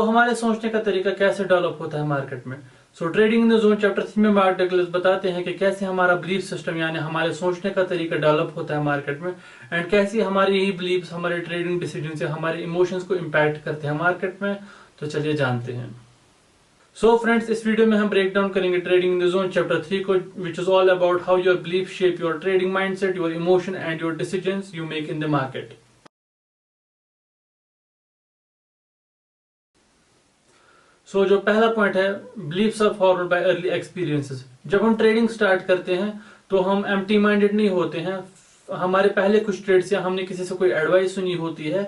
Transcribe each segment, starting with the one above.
हमारे सोचने का तरीका कैसे डेवलप होता है मार्केट में। Trading in the zone chapter 3 में मार्क डगलस बताते हैं कि कैसे हमारा बिलीफ सिस्टम यानी हमारे सोचने का तरीका डेवलप होता है मार्केट में, एंड कैसे हमारे यही बिलीव्स हमारे ट्रेडिंग डिसीजन से हमारे इमोशंस को इम्पैक्ट करते हैं मार्केट में। तो चलिए जानते हैं। फ्रेंड्स, इस वीडियो में हम ब्रेक डाउन करेंगे trading in the zone chapter 3 को, which is all about how your belief shape your trading mindset, your emotion and your decisions you make in the market. जो पहला पॉइंट है, beliefs are formed by early experiences. जब हम trading start करते हैं तो हम एम्प्टी माइंडेड नहीं होते हैं। हमारे पहले कुछ ट्रेड्स या हमने किसी से कोई एडवाइस सुनी होती है,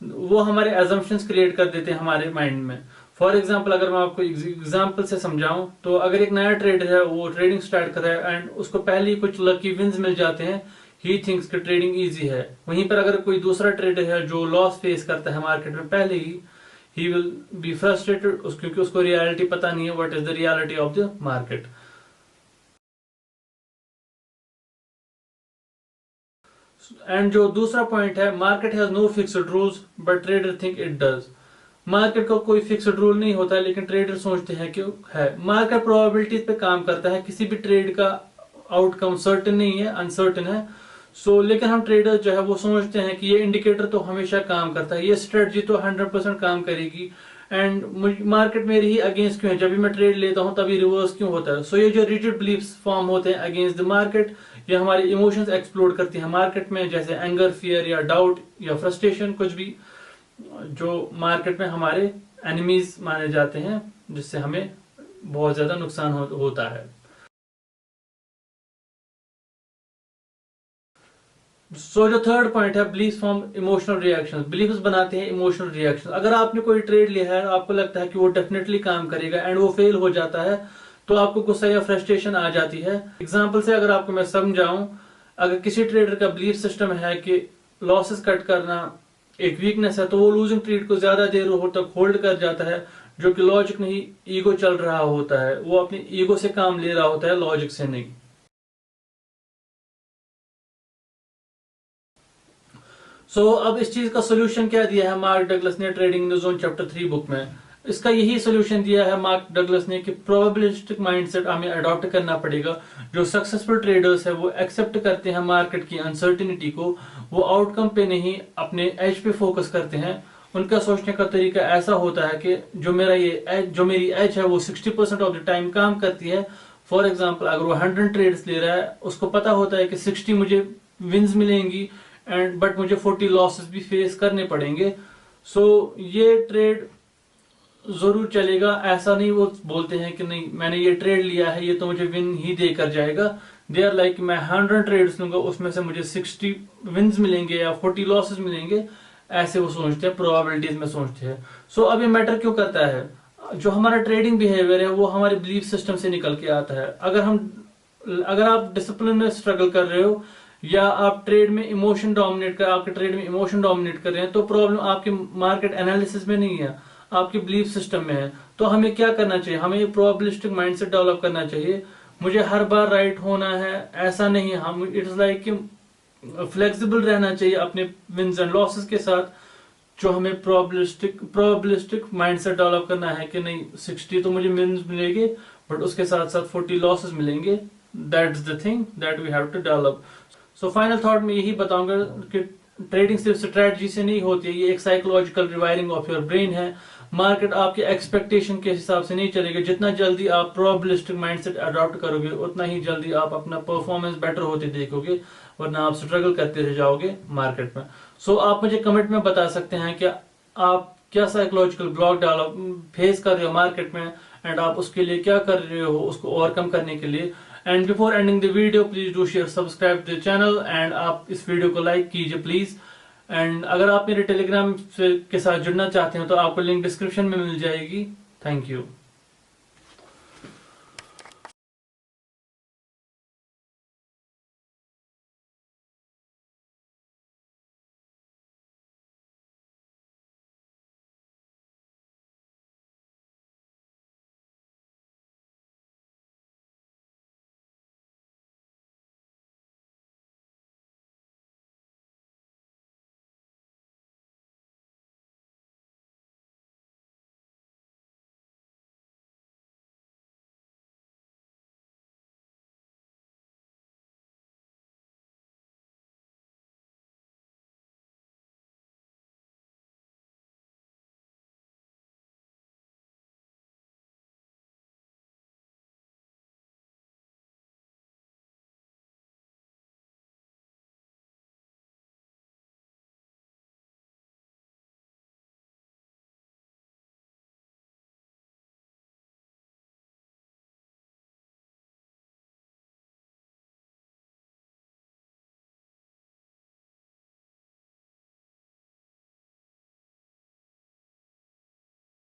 वो हमारे एजम्पशंस क्रिएट कर देते हैं हमारे माइंड में। फॉर एग्जाम्पल, अगर मैं आपको एग्जाम्पल से समझाऊं तो अगर एक नया ट्रेडर है, वो ट्रेडिंग स्टार्ट कर रहा है एंड उसको पहले ही कुछ लकी विंस मिल जाते हैं, ही थिंक्स कि ट्रेडिंग इजी है। वहीं पर अगर कोई दूसरा ट्रेडर है जो लॉस फेस करता है मार्केट में पहले ही विल बी फ्रस्ट्रेटेड, क्योंकि उसको रियलिटी पता नहीं है, what is the reality of the market. And जो दूसरा पॉइंट है, market has no fixed rules but trader think it does. Market का कोई फिक्स्ड रूल नहीं होता है, लेकिन ट्रेडर सोचते हैं कि है। मार्केट प्रोबेबिलिटीज पे काम करता है, किसी भी ट्रेड का आउटकम सर्टेन नहीं है, अनसर्टेन है। लेकिन हम ट्रेडर जो है वो सोचते हैं कि ये इंडिकेटर तो हमेशा काम करता है, ये स्ट्रेटजी तो 100% काम करेगी, एंड मार्केट मेरे ही अगेंस्ट क्यों है, जब भी मैं ट्रेड लेता हूं तभी रिवर्स क्यों होता है। ये जो रिजिड बिलीफ्स फॉर्म होते हैं अगेंस्ट द मार्केट, ये हमारे इमोशंस एक्सप्लोड करती हैं मार्केट में, जैसे एंगर, फियर या डाउट या फ्रस्ट्रेशन, कुछ भी जो मार्केट में हमारे एनिमीज माने जाते हैं, जिससे हमें बहुत ज्यादा नुकसान होता है। जो थर्ड पॉइंट है, belief form emotional reaction. Beliefs बनाते हैं इमोशनल रिएक्शन। अगर आपने कोई ट्रेड लिया है, आपको लगता है कि वो डेफिनेटली काम करेगा एंड वो फेल हो जाता है, तो आपको गुस्सा या फ्रस्ट्रेशन आ जाती है। एग्जाम्पल से अगर आपको मैं समझाऊं, अगर किसी ट्रेडर का बिलीफ सिस्टम है कि लॉसेस कट करना एक वीकनेस है, तो वो लूजिंग ट्रेड को ज्यादा देर तक होल्ड कर जाता है, जो कि लॉजिक नहीं, ईगो चल रहा होता है। वो अपनी ईगो से काम ले रहा होता है, लॉजिक से नहीं। अब इस चीज का सोल्यूशन क्या दिया है मार्क डगलस ने trading in the zone chapter 3 book में। इसका यही सोल्यूशन दिया है मार्क डगलस ने कि प्रोबेबिलिस्टिक माइंडसेट हमें अडॉप्ट करना पड़ेगा। जो सक्सेसफुल ट्रेडर्स है वो एक्सेप्ट करते हैं मार्केट की अनसर्टिनिटी को, वो आउटकम पे नहीं अपने एज पे फोकस करते हैं। उनका सोचने का तरीका ऐसा होता है कि जो मेरी एज है वो 60% ऑफ द टाइम काम करती है। फॉर एग्जाम्पल, अगर वो 100 ट्रेड्स ले रहा है, उसको पता होता है कि 60 मुझे विंस मिलेंगी बट मुझे 40 लॉसेस भी फेस करने पड़ेंगे। ये ट्रेड जरूर चलेगा। ऐसा नहीं वो बोलते हैं कि नहीं, मैंने ये ट्रेड लिया है, ये तो मुझे विन ही देकर जाएगा। दे आर लाइक, मैं 100 ट्रेड्स लूंगा, उसमें से मुझे 60 विन्स मिलेंगे या 40 लॉसेस मिलेंगे। ऐसे वो सोचते हैं, प्रोबेबिलिटीज में सोचते हैं। अब ये मैटर क्यों करता है? जो हमारा ट्रेडिंग बिहेवियर है वो हमारे बिलीफ सिस्टम से निकल के आता है। अगर आप डिसिप्लिन में स्ट्रगल कर रहे हो या आप ट्रेड में इमोशन डोमिनेट कर रहे हैं, तो प्रॉब्लम आपके मार्केट एनालिसिस में नहीं है, आपके बिलीफ सिस्टम में है। तो हमें क्या करना चाहिए? हमें एक प्रोबेबिलिस्टिक माइंडसेट डेवलप करना चाहिए। मुझे हर बार राइट होना है ऐसा नहीं है। हम इट्स लाइक कि फ्लेक्सिबल रहना चाहिए अपने विंस एंड लॉसेस के साथ। जो हमें प्रोबेबिलिस्टिक माइंडसेट डेवलप करना है कि नहीं, 60 तो मुझे विंस मिलेंगे बट उसके साथ साथ 40 लॉसेस मिलेंगे। That's the thing that we have to develop. Final thought में यही बताऊंगा कि ट्रेडिंग सिर्फ स्ट्रेटजी से नहीं होती है, ये एक psychological rewiring of your brain है। मार्केट आपके एक्सपेक्टेशन के हिसाब से नहीं चलेगा। जितना जल्दी आप प्रोबेबिलिस्टिक माइंडसेट अडॉप्ट करोगे, उतना ही जल्दी आप अपना परफॉर्मेंस बेटर होते देखोगे, वरना आप स्ट्रगल करते रह जाओगे मार्केट में। आप मुझे कमेंट में बता सकते हैं कि आप क्या साइकोलॉजिकल ब्लॉक फेस कर रहे हो मार्केट में, एंड आप उसके लिए क्या कर रहे हो उसको ओवरकम करने के लिए। And before ending the video, please do share, subscribe the channel, and आप इस वीडियो को लाइक कीजिए प्लीज। एंड अगर आप मेरे टेलीग्राम के साथ जुड़ना चाहते हैं तो आपको लिंक डिस्क्रिप्शन में मिल जाएगी। Thank you.